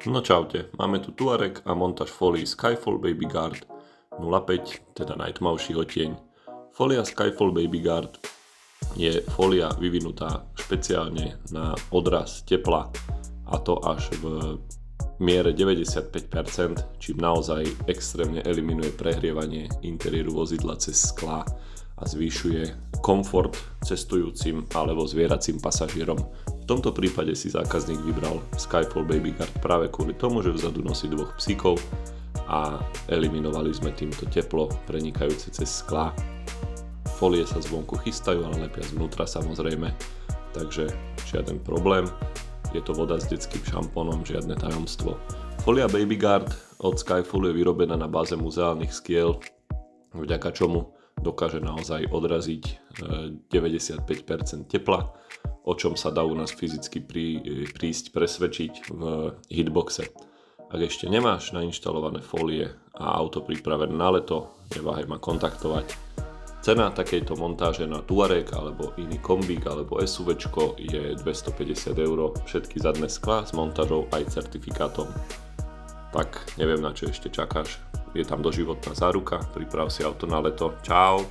No čaute, máme tu Touareg a montáž fólií Skyfall Baby Guard 05, teda najtmavší odtieň. Fólia Skyfall Baby Guard je fólia vyvinutá špeciálne na odraz tepla, a to až v miere 95%, čím naozaj extrémne eliminuje prehrievanie interiéru vozidla cez sklá a zvyšuje komfort cestujúcim alebo zvieracím pasažierom. V tomto prípade si zákazník vybral Skyfall Baby Guard práve kvôli tomu, že vzadu nosí dvoch psíkov a eliminovali sme týmto teplo prenikajúce cez sklá. Fólie sa zvonku chystajú, ale lepia zvnútra samozrejme, takže žiaden problém. Je to voda s detským šampónom, žiadne tajomstvo. Fólia Baby Guard od Skyfallu je vyrobená na báze muzeálnych skiel, vďaka čomu dokáže naozaj odraziť 95% tepla, o čom sa dá u nás fyzicky prísť presvedčiť v hitboxe. Ak ešte nemáš nainštalované fólie a auto pripravené na leto, neváhaj ma kontaktovať. Cena takejto montáže na Touareg alebo iný kombík alebo SUVčko je 250 €, všetky zadné sklá s montážou aj certifikátom. Tak neviem, na čo ešte čakáš. Je tam doživotná záruka, priprav si auto na leto. Čau!